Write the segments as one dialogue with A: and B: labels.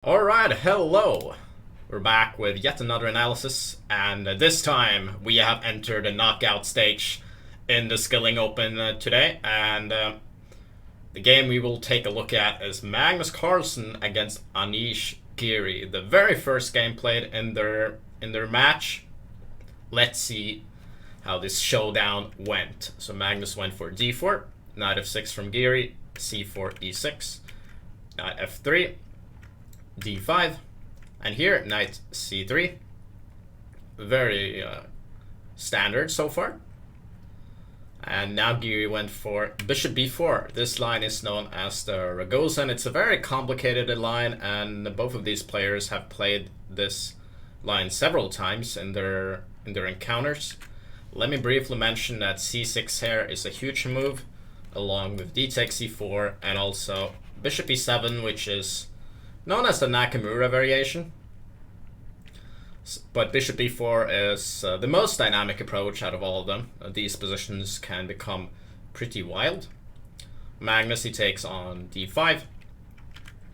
A: Alright, hello! We're back with yet another analysis, and this time we have entered a knockout stage in the Skilling Open today, and the game we will take a look at is Magnus Carlsen against Anish Giri. The very first game played in their match. Let's see how this showdown went. So Magnus went for d4, knight f6 from Giri, c4, e6, knight f3, d5, and here knight c3. Very standard so far. And now Giri went for bishop b4. This line is known as the Ragosan. It's a very complicated line, and both of these players have played this line several times in their encounters. Let me briefly mention that c6 here is a huge move, along with d takes c4, and also bishop e7, which is known as the Nakamura variation. But bishop b4 is the most dynamic approach out of all of them. These positions can become pretty wild. Magnus, he takes on d5,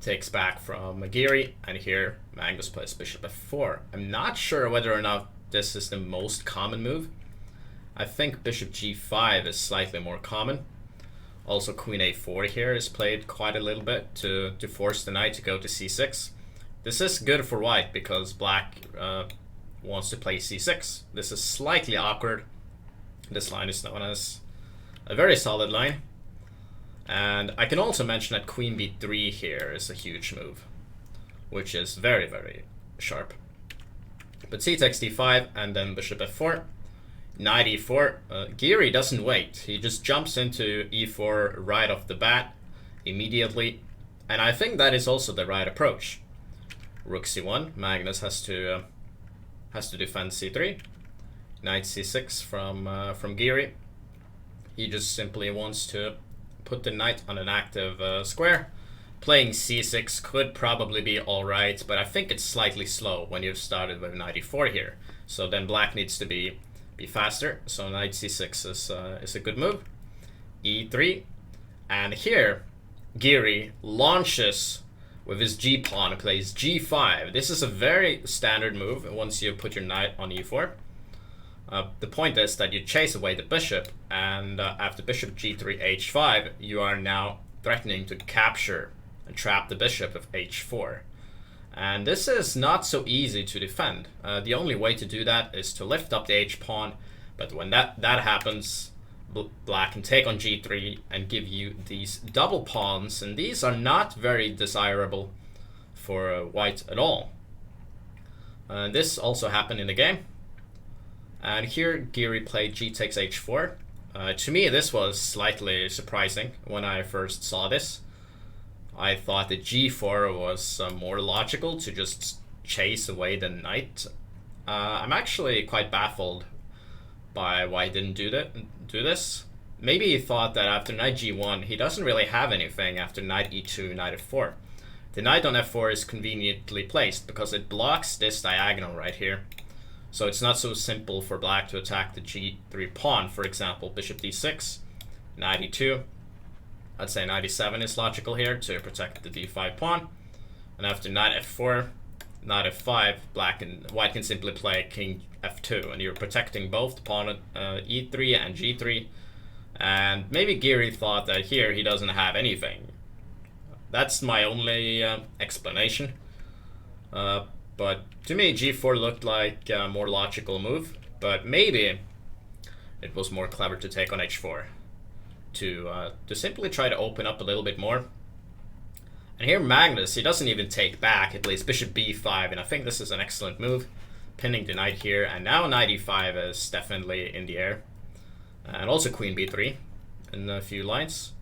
A: takes back from Giri, and here Magnus plays bishop f4. I'm not sure whether or not this is the most common move. I think bishop g5 is slightly more common. Also, queen a4 here is played quite a little bit to force the knight to go to c6. This is good for white because black wants to play c6. This is slightly awkward. This line is known as a very solid line. And I can also mention that queen b3 here is a huge move, which is very, very sharp. But c takes d5 and then bishop f4. Knight e4. Giri doesn't wait. He just jumps into e4 right off the bat immediately. And I think that is also the right approach. Rook c1. Magnus has to defend c3. Knight c6 from Giri. He just simply wants to put the knight on an active square. Playing c6 could probably be alright, but I think it's slightly slow when you've started with knight e4 here. So then black needs to be faster, so knight c6 is a good move. e3, and here Giri launches with his g-pawn and plays g5. This is a very standard move once you put your knight on e4. The point is that you chase away the bishop, and after bishop g3 h5, you are now threatening to capture and trap the bishop of h4. And this is not so easy to defend. The only way to do that is to lift up the h-pawn, but when that happens, black can take on g3 and give you these double pawns, and these are not very desirable for white at all. This also happened in the game. And here Giri played g takes h4. To me, this was slightly surprising when I first saw this. I thought that g4 was more logical to just chase away the knight. I'm actually quite baffled by why he didn't do this. Maybe he thought that after knight g1, he doesn't really have anything after knight e2, knight f4. The knight on f4 is conveniently placed because it blocks this diagonal right here. So it's not so simple for black to attack the g3 pawn. For example, bishop d6, knight e2. I'd say knight e7 is logical here to protect the d5 pawn. And after knight f4, knight f5, white can simply play king f2, and you're protecting both the pawn at e3 and g3. And maybe Giri thought that here he doesn't have anything. That's my only explanation. But to me, g4 looked like a more logical move, but maybe it was more clever to take on h4. To simply try to open up a little bit more. And here Magnus, he doesn't even take back. He plays bishop b5, and I think this is an excellent move. Pinning the knight here, and now knight e5 is definitely in the air. And also queen b3 in a few lines.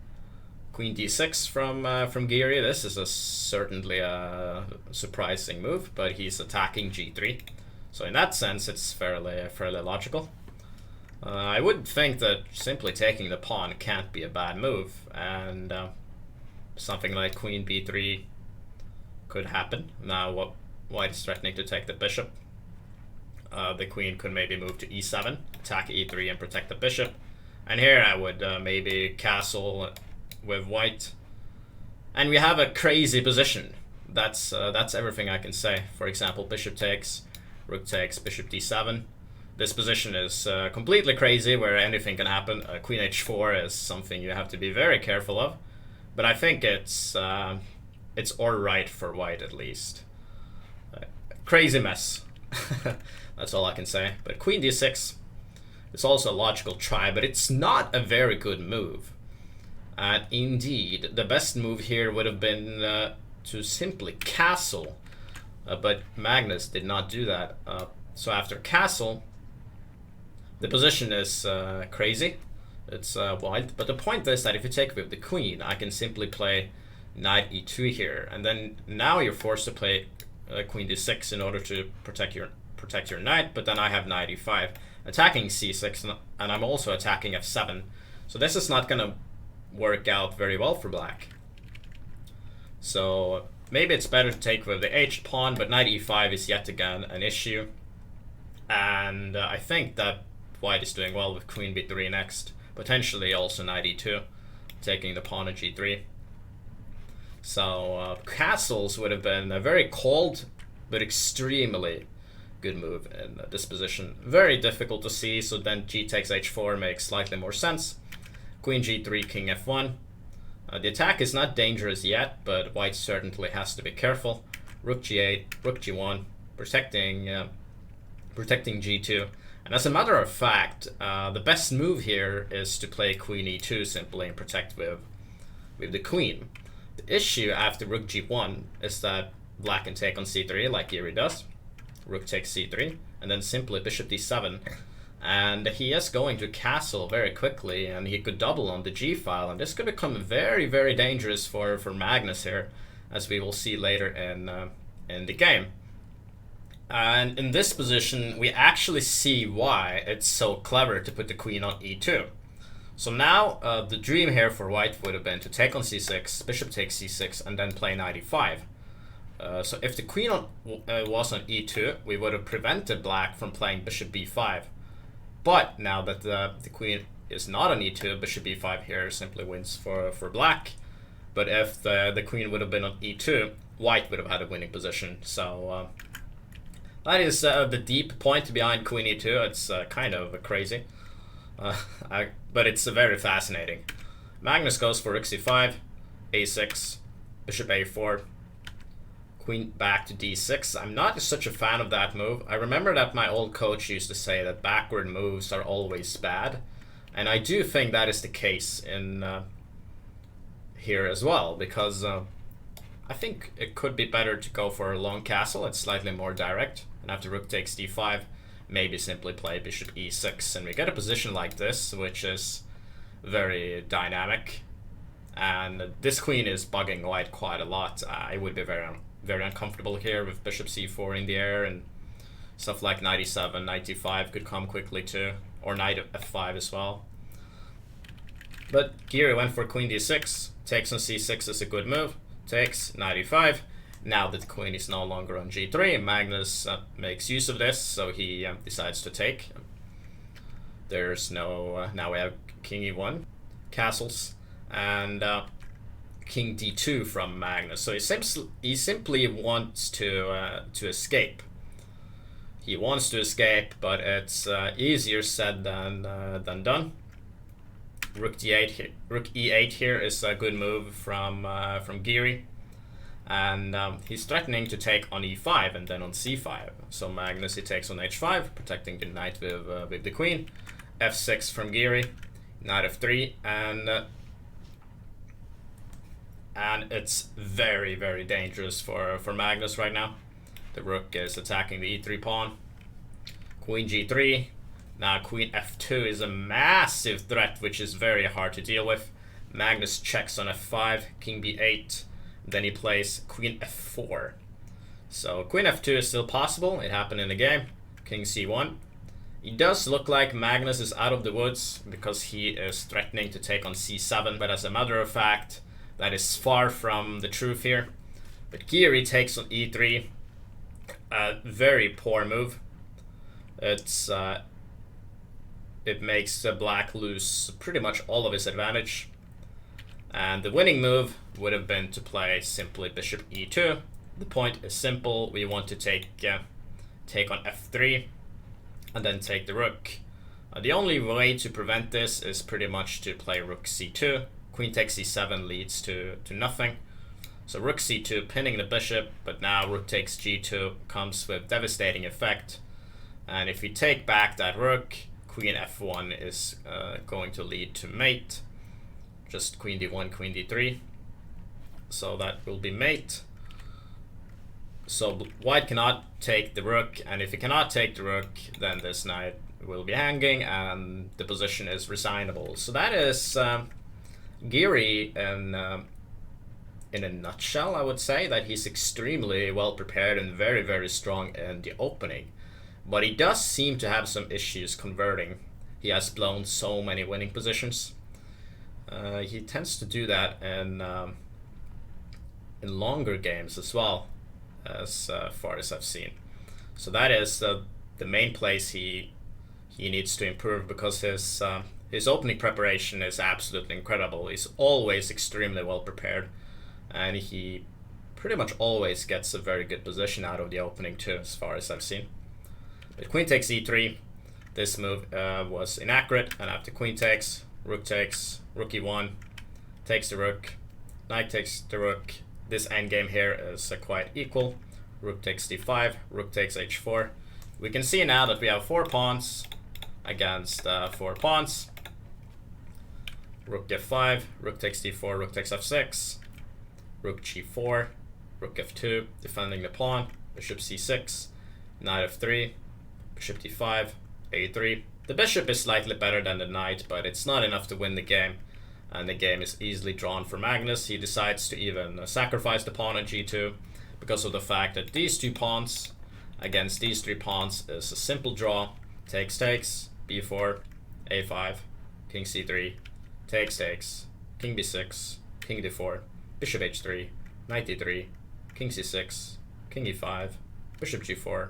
A: Queen d6 from Giri. This is certainly a surprising move, but he's attacking g3. So in that sense, it's fairly logical. I would think that simply taking the pawn can't be a bad move, and something like queen b3 could happen. Now what white is threatening to take the bishop. The queen could maybe move to e7, attack e3 and protect the bishop. And here I would maybe castle with white. And we have a crazy position. that's everything I can say. For example, bishop takes, rook takes, bishop d7. This position is completely crazy, where anything can happen. Queen h4 is something you have to be very careful of, but I think it's all right for white at least. Crazy mess. That's all I can say. But queen d6 is also a logical try, but it's not a very good move. And indeed, the best move here would have been to simply castle, but Magnus did not do that. So after castle, the position is crazy. It's wild, but the point is that if you take with the queen, I can simply play knight e2 here, and then now you're forced to play queen d6 in order to protect your knight. But then I have knight e5, attacking c6, and I'm also attacking f7. So this is not gonna work out very well for black. So maybe it's better to take with the h pawn, but knight e5 is yet again an issue, and I think that white is doing well with queen b3 next, potentially also knight e2, taking the pawn at g3. So castles would have been a very cold but extremely good move in this position. Very difficult to see, so then g takes h4 makes slightly more sense. Queen g3, king f1. The attack is not dangerous yet, but white certainly has to be careful. Rook g8, rook g1, protecting g2. And as a matter of fact, the best move here is to play queen e2 simply and protect with the queen. The issue after rook g1 is that black can take on c3 like Giri does. Rook takes c3, and then simply bishop d7. And he is going to castle very quickly, and he could double on the g-file, and this could become very, very dangerous for Magnus here, as we will see later in the game. And in this position, we actually see why it's so clever to put the queen on e2. So now the dream here for white would have been to take on c6, bishop takes c6, and then play knight e5. So if the queen was on e2, we would have prevented black from playing bishop b5. But now that the queen is not on e2, bishop e5 here simply wins for black. But if the queen would have been on e2, white would have had a winning position. So that is the deep point behind queen e2. It's kind of crazy, but it's very fascinating. Magnus goes for rook c5, a6, bishop a4, queen back to d6. I'm not such a fan of that move. I remember that my old coach used to say that backward moves are always bad, and I do think that is the case in here as well, because I think it could be better to go for a long castle. It's slightly more direct, and after rook takes d5, maybe simply play bishop e6, and we get a position like this, which is very dynamic, and this queen is bugging white quite a lot. It would be very uncomfortable here with bishop c4 in the air, and stuff like knight e7, knight e5 could come quickly too, or knight f5 as well. But Giri went for queen d6, takes on c6 is a good move, takes, knight e5. Now that the queen is no longer on g3, Magnus makes use of this, so he decides to take. There's no, now we have king e1, castles, and king d2 from Magnus. So he simply wants to escape. He wants to escape, but it's easier said than done. Rook d8 here, rook e8 here is a good move from Giri, and he's threatening to take on e5 and then on c5. So Magnus, he takes on h5, protecting the knight with the queen. f6 from Giri, knight f3, and it's very, very dangerous for Magnus right now. The rook is attacking the e3 pawn. Queen g3. Now queen f2 is a massive threat, which is very hard to deal with. Magnus checks on f5, king b8, then he plays queen f4. So queen f2 is still possible. It happened in the game. King c1. It does look like Magnus is out of the woods because he is threatening to take on c7, but as a matter of fact, that is far from the truth here. But Giri takes on e3. A very poor move. It makes black lose pretty much all of his advantage. And the winning move would have been to play simply bishop e2, the point is simple. We want to take on f3 and then take the rook. The only way to prevent this is pretty much to play rook c2. Queen takes c7 leads to nothing. So rook c2 pinning the bishop, but now rook takes g2 comes with devastating effect. And if we take back that rook, queen f1 is going to lead to mate. Just queen d1, queen d3. So that will be mate. So white cannot take the rook, and if he cannot take the rook, then this knight will be hanging, and the position is resignable. So that is Giri in a nutshell. I would say that he's extremely well prepared and very, very strong in the opening. But he does seem to have some issues converting. He has blown so many winning positions. He tends to do that in longer games as well, as far as I've seen. So that is the main place he needs to improve, because his opening preparation is absolutely incredible. He's always extremely well prepared, and he pretty much always gets a very good position out of the opening too, as far as I've seen. But queen takes e3. This move was inaccurate, and after queen takes, rook e1, takes the rook, knight takes the rook. This endgame here is quite equal. Rook takes d5, rook takes h4. We can see now that we have 4 pawns against 4 pawns. Rook f5, rook takes d4, rook takes f6, rook g4, rook f2, defending the pawn, bishop c6, knight f3, bishop d5, a3. The bishop is slightly better than the knight, but it's not enough to win the game, and the game is easily drawn for Magnus. He decides to even sacrifice the pawn on g2 because of the fact that these 2 pawns against these 3 pawns is a simple draw. Takes, b4, a5, king c3, takes, king b6, king d4, bishop h3, knight d3, king c6, king e5, bishop g4,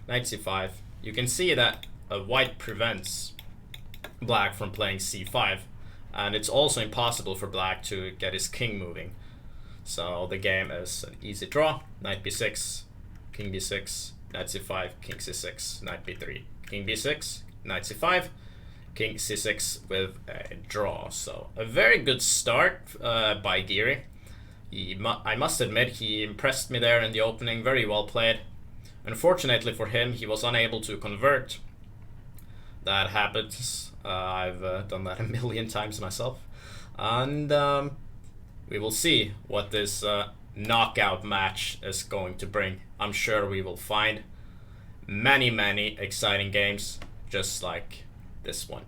A: knight c5. You can see that white prevents black from playing c5, and it's also impossible for black to get his king moving. So the game is an easy draw. Knight b6, king b6, knight c5, king c6, knight b3, king b6, knight c5, king c6 with a draw. So a very good start by Giri. I must admit, he impressed me there in the opening. Very well played. Unfortunately for him, he was unable to convert. That happens. I've done that a million times myself. And we will see what this knockout match is going to bring. I'm sure we will find many, many exciting games just like this one.